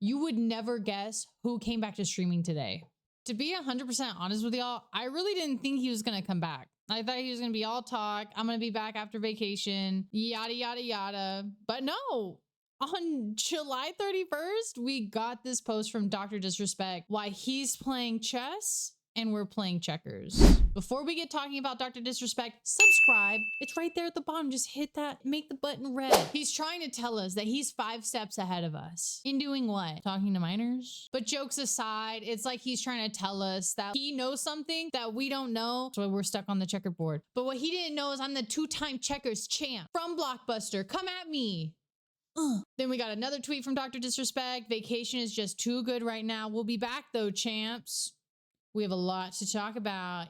You would never guess who came back to streaming today. To be 100% honest with y'all, I really didn't think he was going to come back. I thought he was going to be all talk. I'm going to be back after vacation, yada, yada, yada. But no, on July 31st, we got this post from DrDisrespect why he's playing chess and we're playing checkers. Before we get talking about DrDisrespect, subscribe. It's right there at the bottom. Just hit that, make the button red. He's trying to tell us that he's 5 steps ahead of us. In doing what? Talking to minors? But jokes aside, it's like he's trying to tell us that he knows something that we don't know. So we're stuck on the checkerboard. But what he didn't know is I'm the 2-time checkers champ from Blockbuster. Come at me. Then we got another tweet from DrDisrespect. Vacation is just too good right now. We'll be back though, champs. We have a lot to talk about.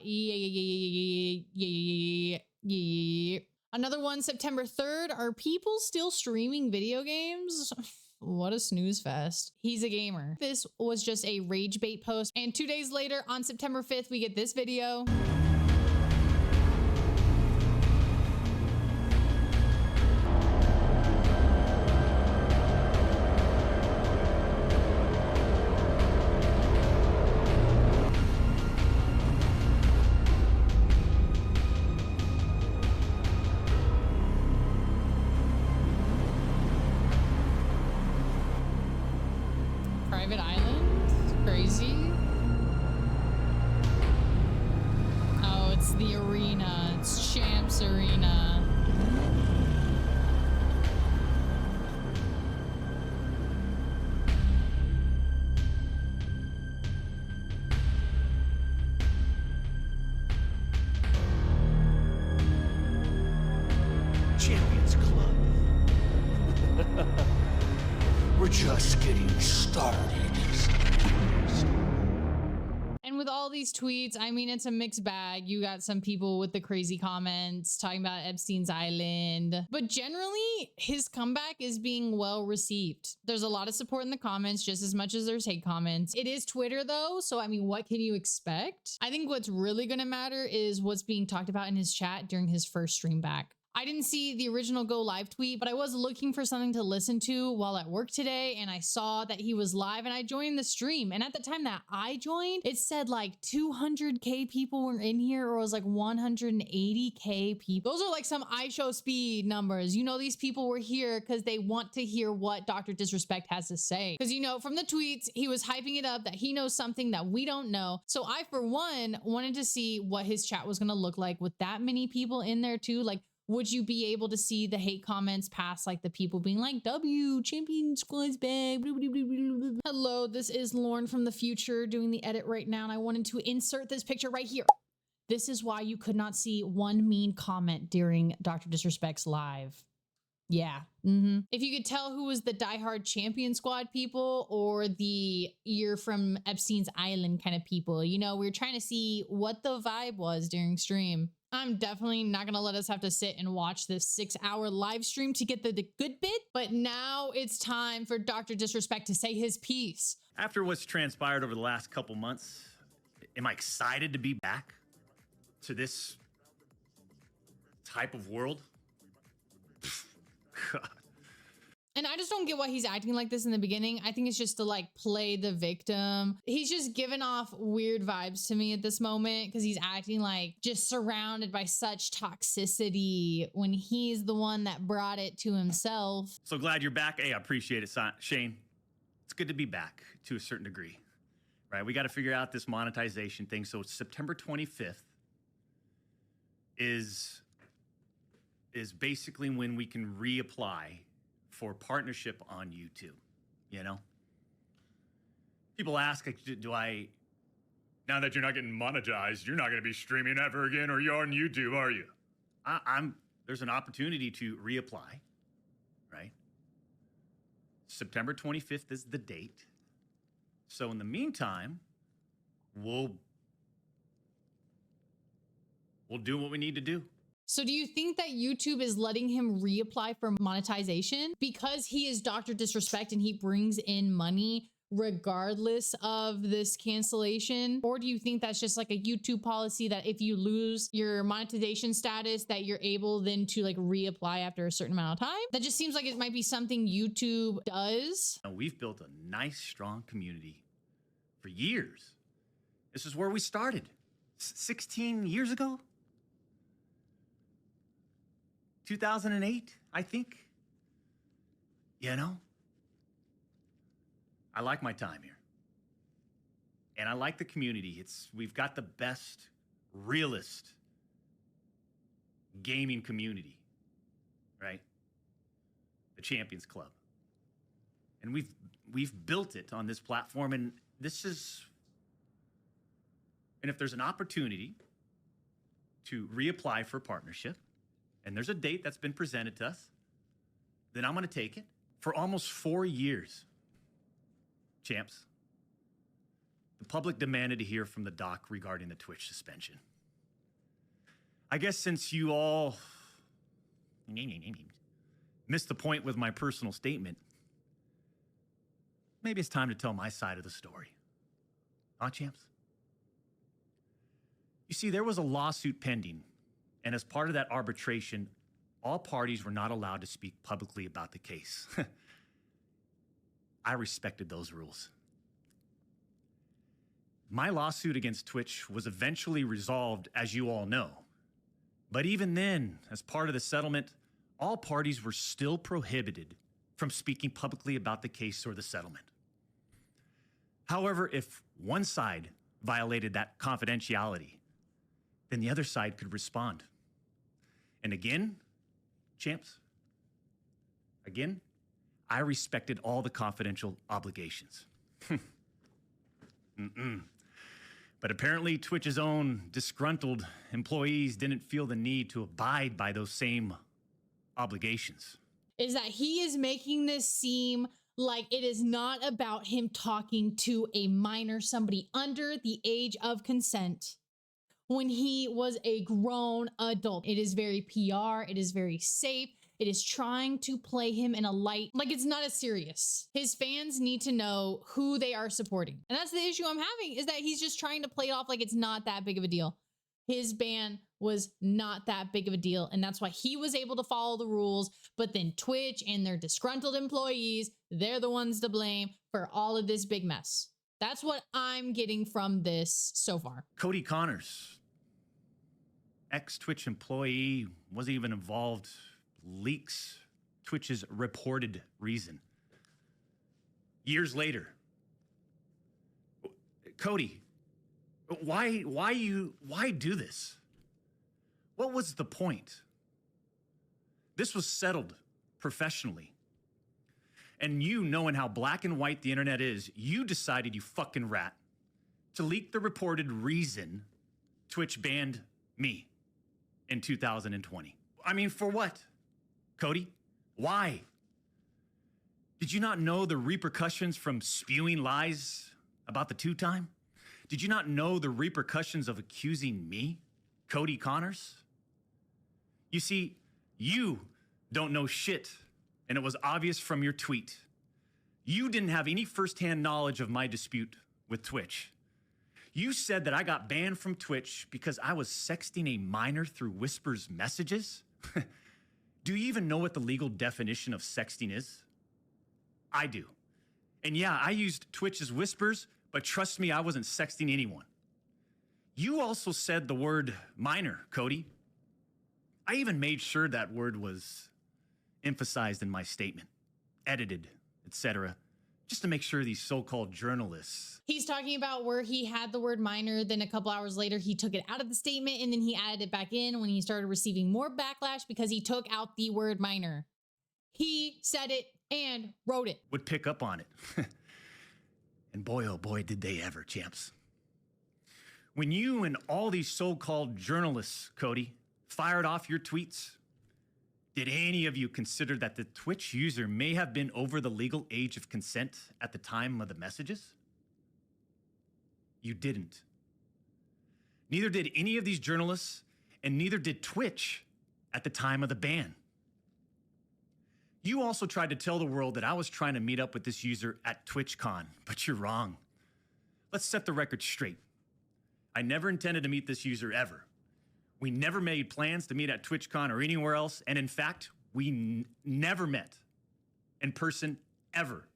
Another one, September 3rd. Are people still streaming video games? What a snooze fest. He's a gamer. This was just a rage bait post. And 2 days later, on September 5th, we get this video. Private island? Crazy. Oh, it's the arena. It's Champs Arena. Champions Club. We're just getting started. And with all these tweets, I mean, it's a mixed bag. You got some people with the crazy comments talking about Epstein's Island, but generally his comeback is being well received. There's a lot of support in the comments, just as much as there's hate comments. It is Twitter though, so I mean, what can you expect? I think what's really gonna matter is what's being talked about in his chat during his first stream back. I didn't see the original go live tweet, but I was looking for something to listen to while at work today, and I saw that he was live and I joined the stream. And at the time that I joined, it said like 200K people were in here, or it was like 180K people. Those are like some iShowSpeed numbers. You know, these people were here because they want to hear what DrDisrespect has to say. Because, you know, from the tweets, he was hyping it up that he knows something that we don't know. So I, for one, wanted to see what his chat was going to look like with that many people in there too. Like, would you be able to see the hate comments past like the people being like, W, champion squad's back. Hello, this is Lauren from the future doing the edit right now. And I wanted to insert this picture right here. This is why you could not see one mean comment during DrDisrespect's live. Yeah. If you could tell who was the diehard champion squad people or the you're from Epstein's Island kind of people, you know, we were trying to see what the vibe was during stream. I'm definitely not going to let us have to sit and watch this 6-hour live stream to get the good bit. But now it's time for DrDisrespect to say his piece. After what's transpired over the last couple months, am I excited to be back to this type of world? God. And I just don't get why he's acting like this in the beginning. I think it's just to like play the victim. He's just giving off weird vibes to me at this moment because he's acting like just surrounded by such toxicity when he's the one that brought it to himself. So glad you're back. Hey, I appreciate it, Shane. It's good to be back to a certain degree, right? We got to figure out this monetization thing. So September 25th is basically when we can reapply for partnership on YouTube, you know? People ask, like, now that you're not getting monetized, you're not going to be streaming ever again, or you're on YouTube, are you? There's an opportunity to reapply, right? September 25th is the date. So in the meantime, we'll do what we need to do. So do you think that YouTube is letting him reapply for monetization because he is DrDisrespect and he brings in money regardless of this cancellation? Or do you think that's just like a YouTube policy that if you lose your monetization status, that you're able then to like reapply after a certain amount of time? That just seems like it might be something YouTube does. Now, we've built a nice, strong community for years. This is where we started 16 years ago. 2008, I think. You know, I like my time here. And I like the community. We've got the best, realest gaming community, right? The Champions Club. And we've built it on this platform, and and if there's an opportunity to reapply for partnership, and there's a date that's been presented to us, then I'm going to take it. For almost 4 years, champs, the public demanded to hear from the doc regarding the Twitch suspension. I guess since you all missed the point with my personal statement, maybe it's time to tell my side of the story. Huh, champs? You see, there was a lawsuit pending, and as part of that arbitration, all parties were not allowed to speak publicly about the case. I respected those rules. My lawsuit against Twitch was eventually resolved, as you all know. But even then, as part of the settlement, all parties were still prohibited from speaking publicly about the case or the settlement. However, if one side violated that confidentiality, then the other side could respond. And again, champs, again, I respected all the confidential obligations. But apparently Twitch's own disgruntled employees didn't feel the need to abide by those same obligations. Is that he is making this seem like it is not about him talking to a minor, somebody under the age of consent, when he was a grown adult. It is very PR, it is very safe. It is trying to play him in a light, like it's not as serious. His fans need to know who they are supporting. And that's the issue I'm having, is that he's just trying to play it off like it's not that big of a deal. His ban was not that big of a deal. And that's why he was able to follow the rules. But then Twitch and their disgruntled employees, they're the ones to blame for all of this big mess. That's what I'm getting from this so far. Cody Connors, ex-Twitch employee, wasn't even involved, leaks Twitch's reported reason. Years later, Cody, why do this? What was the point? This was settled professionally. And you, knowing how black and white the internet is, you decided, you fucking rat, to leak the reported reason Twitch banned me in 2020. I mean, for what? Cody, why? Did you not know the repercussions from spewing lies about the two-time? Did you not know the repercussions of accusing me, Cody Connors? You see, you don't know shit, and it was obvious from your tweet. You didn't have any firsthand knowledge of my dispute with Twitch. You said that I got banned from Twitch because I was sexting a minor through Whisper's messages? Do you even know what the legal definition of sexting is? I do. And yeah, I used Twitch's Whispers, but trust me, I wasn't sexting anyone. You also said the word minor, Cody. I even made sure that word was emphasized in my statement, edited, etc., just to make sure these so-called journalists. He's talking about where he had the word minor, then a couple hours later, he took it out of the statement, and then he added it back in when he started receiving more backlash because he took out the word minor. He said it and wrote it. Would pick up on it. And boy, oh boy, did they ever, champs. When you and all these so-called journalists, Cody, fired off your tweets, did any of you consider that the Twitch user may have been over the legal age of consent at the time of the messages? You didn't. Neither did any of these journalists, and neither did Twitch at the time of the ban. You also tried to tell the world that I was trying to meet up with this user at TwitchCon, but you're wrong. Let's set the record straight. I never intended to meet this user ever. We never made plans to meet at TwitchCon or anywhere else, and in fact, we never met in person ever.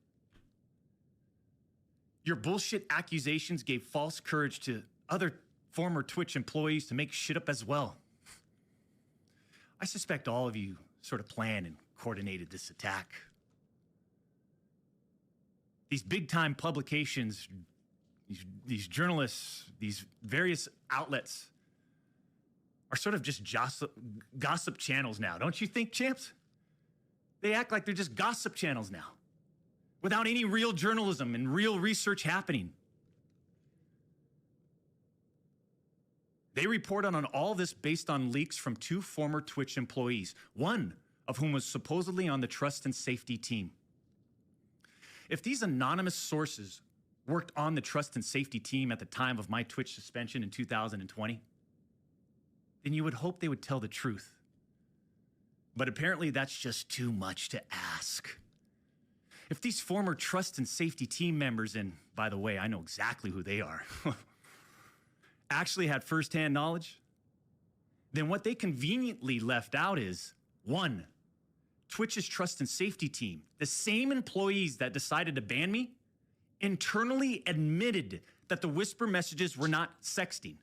Your bullshit accusations gave false courage to other former Twitch employees to make shit up as well. I suspect all of you sort of planned and coordinated this attack. These big-time publications, these journalists, these various outlets are sort of just gossip channels now, don't you think, champs? They act like they're just gossip channels now, without any real journalism and real research happening. They report on all this based on leaks from 2 former Twitch employees, one of whom was supposedly on the trust and safety team. If these anonymous sources worked on the trust and safety team at the time of my Twitch suspension in 2020, then you would hope they would tell the truth. But apparently that's just too much to ask. If these former trust and safety team members, and by the way, I know exactly who they are, actually had firsthand knowledge, then what they conveniently left out is, 1, Twitch's trust and safety team, the same employees that decided to ban me, internally admitted that the whisper messages were not sexting.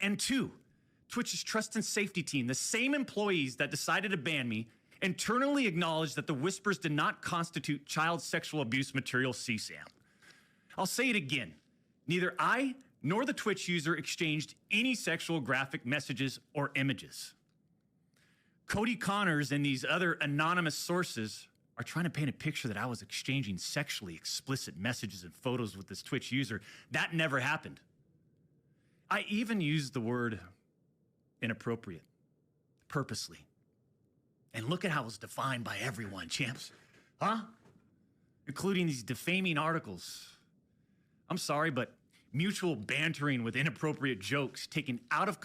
And 2, Twitch's trust and safety team, the same employees that decided to ban me, internally acknowledged that the whispers did not constitute child sexual abuse material CSAM. I'll say it again. Neither I nor the Twitch user exchanged any sexual graphic messages or images. Cody Connors and these other anonymous sources are trying to paint a picture that I was exchanging sexually explicit messages and photos with this Twitch user. That never happened. I even used the word inappropriate, purposely. And look at how it was defined by everyone, champs. Huh? Including these defaming articles. I'm sorry, but mutual bantering with inappropriate jokes taken out of...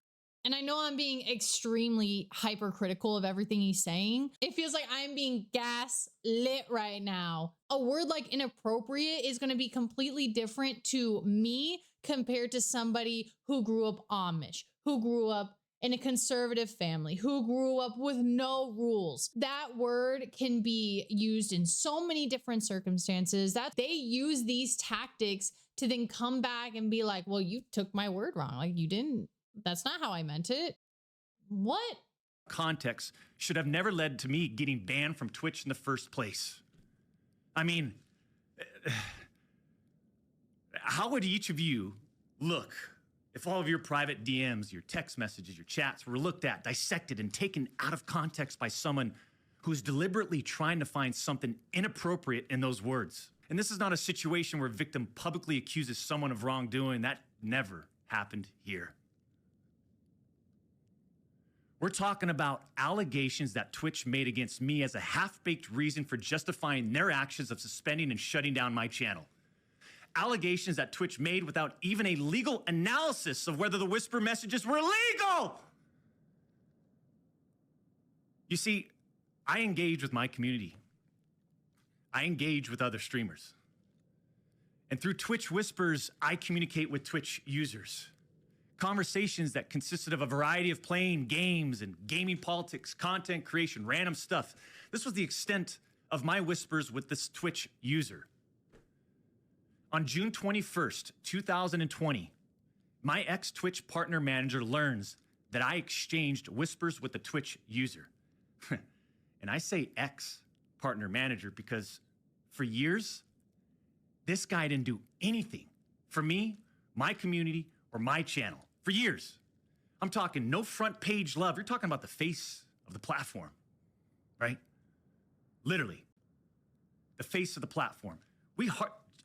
And I know I'm being extremely hypercritical of everything he's saying. It feels like I'm being gaslit right now. A word like inappropriate is going to be completely different to me compared to somebody who grew up Amish, who grew up in a conservative family, who grew up with no rules. That word can be used in so many different circumstances that they use these tactics to then come back and be like, well, you took my word wrong. Like, you didn't, that's not how I meant it. What? Context should have never led to me getting banned from Twitch in the first place. I mean, how would each of you look if all of your private DMs, your text messages, your chats were looked at, dissected, and taken out of context by someone who's deliberately trying to find something inappropriate in those words? And this is not a situation where a victim publicly accuses someone of wrongdoing. That never happened here. We're talking about allegations that Twitch made against me as a half-baked reason for justifying their actions of suspending and shutting down my channel. Allegations that Twitch made without even a legal analysis of whether the whisper messages were legal. You see, I engage with my community. I engage with other streamers. And through Twitch Whispers, I communicate with Twitch users. Conversations that consisted of a variety of playing games and gaming politics, content creation, random stuff. This was the extent of my whispers with this Twitch user. On June 21st, 2020, my ex-Twitch partner manager learns that I exchanged whispers with the Twitch user. And I say ex-partner manager because for years, this guy didn't do anything for me, my community, or my channel. For years. I'm talking no front page love. You're talking about the face of the platform, right? Literally, the face of the platform.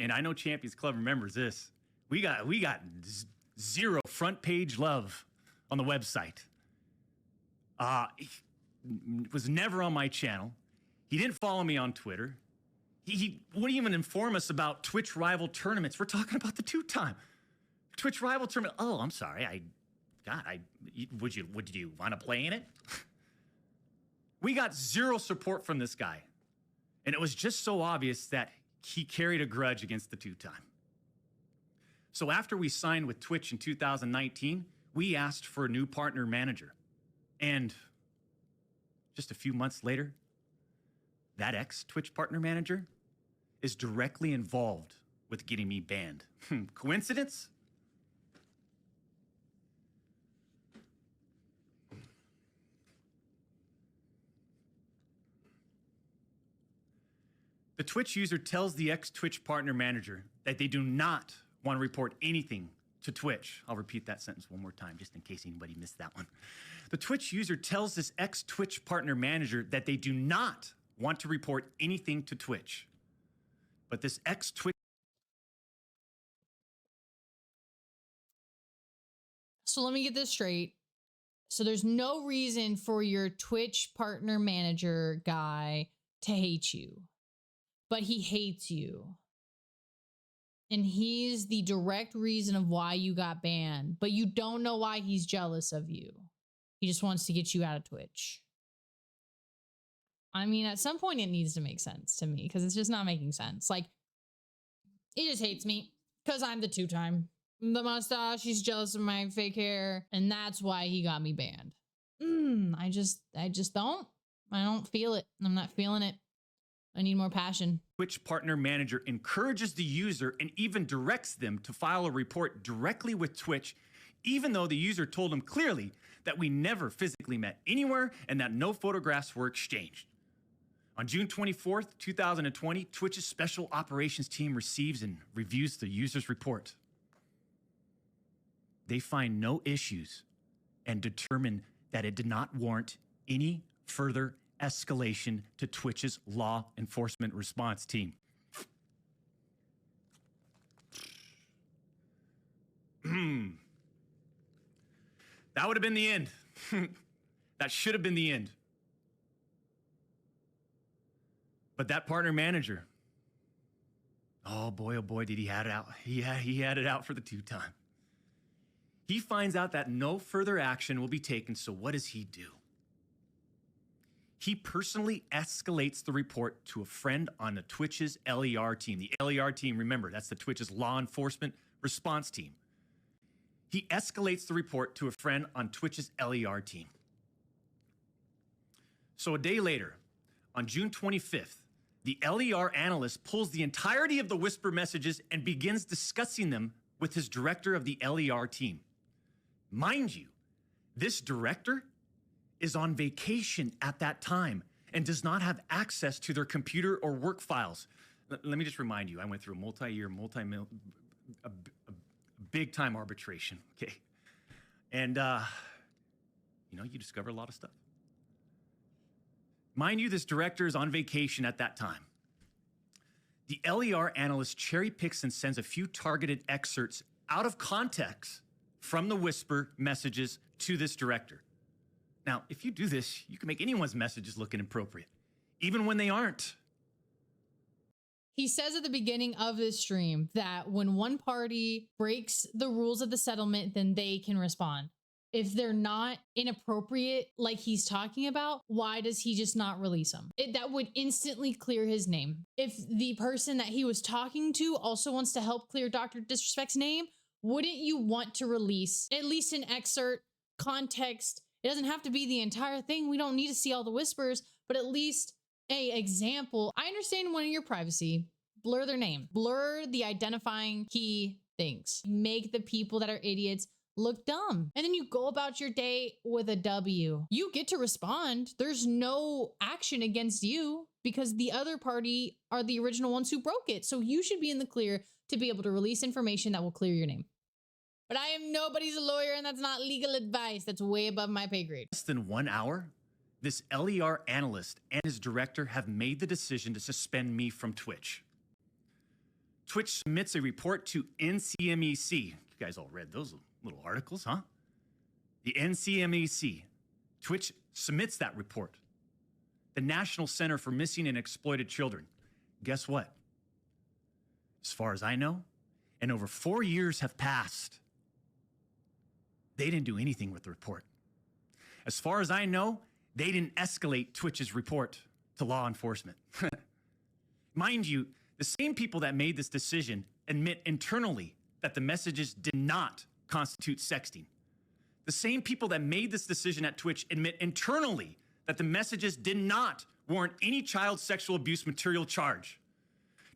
And I know Champions Club remembers this. We got zero front page love on the website. He was never on my channel. He didn't follow me on Twitter. He wouldn't even inform us about Twitch rival tournaments. We're talking about the 2-time Twitch rival tournament. Oh, I'm sorry. Would you want to play in it? We got zero support from this guy. And it was just so obvious that he carried a grudge against the two-time. So after we signed with Twitch in 2019, we asked for a new partner manager. And just a few months later, that ex-Twitch partner manager is directly involved with getting me banned. Coincidence? The Twitch user tells the ex-Twitch partner manager that they do not want to report anything to Twitch. I'll repeat that sentence one more time, just in case anybody missed that one. The Twitch user tells this ex-Twitch partner manager that they do not want to report anything to Twitch. But this ex-Twitch... So let me get this straight. So there's no reason for your Twitch partner manager guy to hate you, but he hates you. And he's the direct reason of why you got banned, but you don't know why he's jealous of you. He just wants to get you out of Twitch. I mean, at some point it needs to make sense to me because it's just not making sense. Like, he just hates me because I'm the two-time. The mustache, he's jealous of my fake hair, and that's why he got me banned. I just don't. I don't feel it. I'm not feeling it. I need more passion. Twitch partner manager encourages the user and even directs them to file a report directly with Twitch, even though the user told him clearly that we never physically met anywhere and that no photographs were exchanged. On June 24th, 2020, Twitch's special operations team receives and reviews the user's report. They find no issues and determine that it did not warrant any further escalation to Twitch's law enforcement response team. That would have been the end. That should have been the end. But that partner manager, oh boy, did he had it out. He had it out for the two-time. He finds out that no further action will be taken, so what does he do? He personally escalates the report to a friend on the Twitch's LER team. The LER team, remember, that's the Twitch's law enforcement response team. He escalates the report to a friend on Twitch's LER team. So a day later, on June 25th, the LER analyst pulls the entirety of the whisper messages and begins discussing them with his director of the LER team. Mind you, this director is on vacation at that time and does not have access to their computer or work files. Let me just remind you, I went through a multi-year, big-time arbitration, okay? And, you discover a lot of stuff. Mind you, this director is on vacation at that time. The LER analyst cherry picks and sends a few targeted excerpts out of context from the whisper messages to this director. Now, if you do this, you can make anyone's messages look inappropriate, even when they aren't. He says at the beginning of this stream that when one party breaks the rules of the settlement, then they can respond. If they're not inappropriate, like he's talking about, why does he just not release them? That would instantly clear his name. If the person that he was talking to also wants to help clear DrDisrespect's name, wouldn't you want to release at least an excerpt, context? It doesn't have to be the entire thing. We don't need to see all the whispers, but at least a example. I understand wanting your privacy. Blur their name. Blur the identifying key things. Make the people that are idiots look dumb. And then you go about your day with a W. You get to respond. There's no action against you because the other party are the original ones who broke it. So you should be in the clear to be able to release information that will clear your name. But I am nobody's lawyer, and that's not legal advice. That's way above my pay grade. Less than 1 hour, this LER analyst and his director have made the decision to suspend me from Twitch. Twitch submits a report to NCMEC. You guys all read those little articles, huh? The NCMEC. Twitch submits that report. The National Center for Missing and Exploited Children. Guess what? As far as I know, and over 4 years have passed, they didn't do anything with the report. As far as I know, they didn't escalate Twitch's report to law enforcement. Mind you, the same people that made this decision admit internally that the messages did not constitute sexting. The same people that made this decision at Twitch admit internally that the messages did not warrant any child sexual abuse material charge.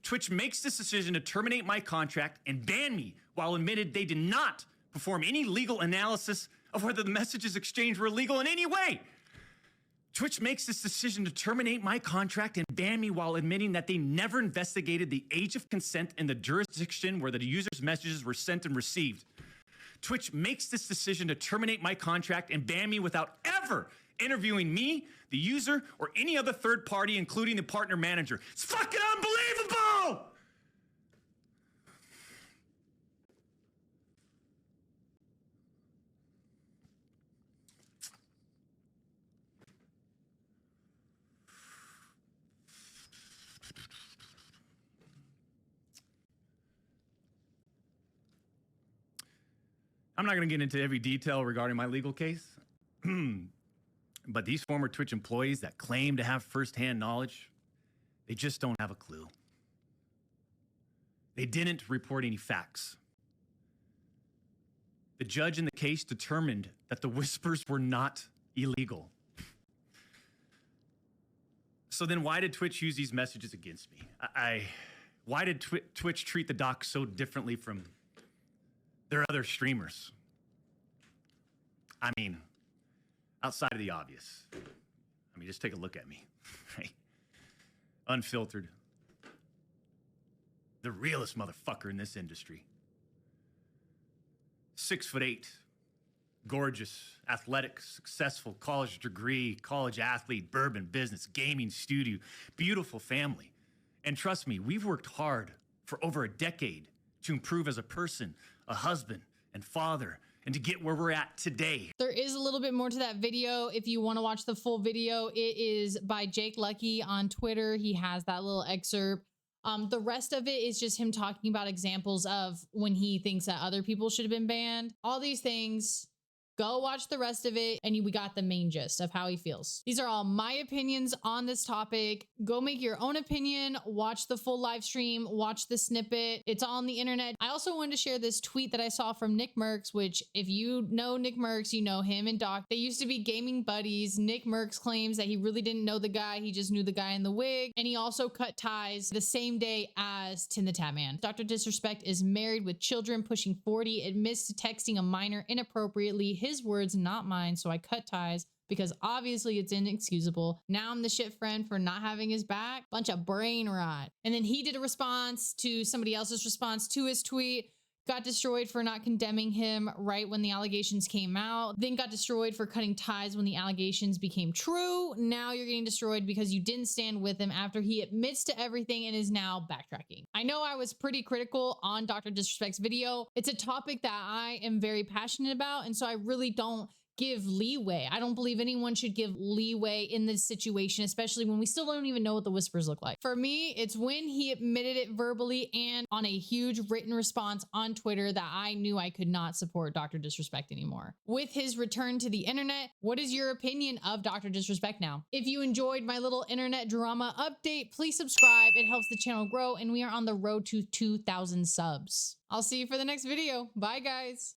Twitch makes this decision to terminate my contract and ban me while admitted they did not perform any legal analysis of whether the messages exchanged were illegal in any way. Twitch makes this decision to terminate my contract and ban me while admitting that they never investigated the age of consent in the jurisdiction where the user's messages were sent and received. Twitch makes this decision to terminate my contract and ban me without ever interviewing me, the user, or any other third party, including the partner manager. It's fucking unbelievable! I'm not going to get into every detail regarding my legal case, but these former Twitch employees that claim to have firsthand knowledge, they just don't have a clue. They didn't report any facts. The judge in the case determined that the whispers were not illegal. So then why did Twitch use these messages against me? Why did Twitch treat the doc so differently from their other streamers? I mean, outside of the obvious. I mean, just take a look at me, right? Unfiltered. The realest motherfucker in this industry. 6'8", gorgeous, athletic, successful, college degree, college athlete, bourbon business, gaming studio, beautiful family. And trust me, we've worked hard for over a decade to improve as a person, a husband, and father, and to get where we're at today. There is a little bit more to that video. If you want to watch the full video, it is by Jake Lucky on Twitter. He has that little excerpt. The rest of it is just him talking about examples of when he thinks that other people should have been banned. All these things. Go watch the rest of it, and we got the main gist of how he feels. These are all my opinions on this topic. Go make your own opinion, watch the full live stream, watch the snippet. It's on the internet. I also wanted to share this tweet that I saw from Nick Merckx, which if you know Nick Merckx, you know him and Doc. They used to be gaming buddies. Nick Merckx claims that he really didn't know the guy. He just knew the guy in the wig. And he also cut ties the same day as Tim the Tatman. DrDisrespect is married with children pushing 40, admits to texting a minor inappropriately. His words, not mine, so I cut ties because obviously it's inexcusable. Now I'm the shit friend for not having his back. Bunch of brain rot. And then he did a response to somebody else's response to his tweet. Got destroyed for not condemning him right when the allegations came out. Then got destroyed for cutting ties when the allegations became true. Now you're getting destroyed because you didn't stand with him after he admits to everything and is now backtracking. I know I was pretty critical on DrDisrespect's video. It's a topic that I am very passionate about, and so I really don't give leeway. I don't believe anyone should give leeway in this situation, especially when we still don't even know what the whispers look like. For me, it's when he admitted it verbally and on a huge written response on Twitter that I knew I could not support DrDisrespect anymore. With his return to the internet, what is your opinion of DrDisrespect now? If you enjoyed my little internet drama update, please subscribe. It helps the channel grow, and we are on the road to 2,000 subs. I'll see you for the next video. Bye, guys.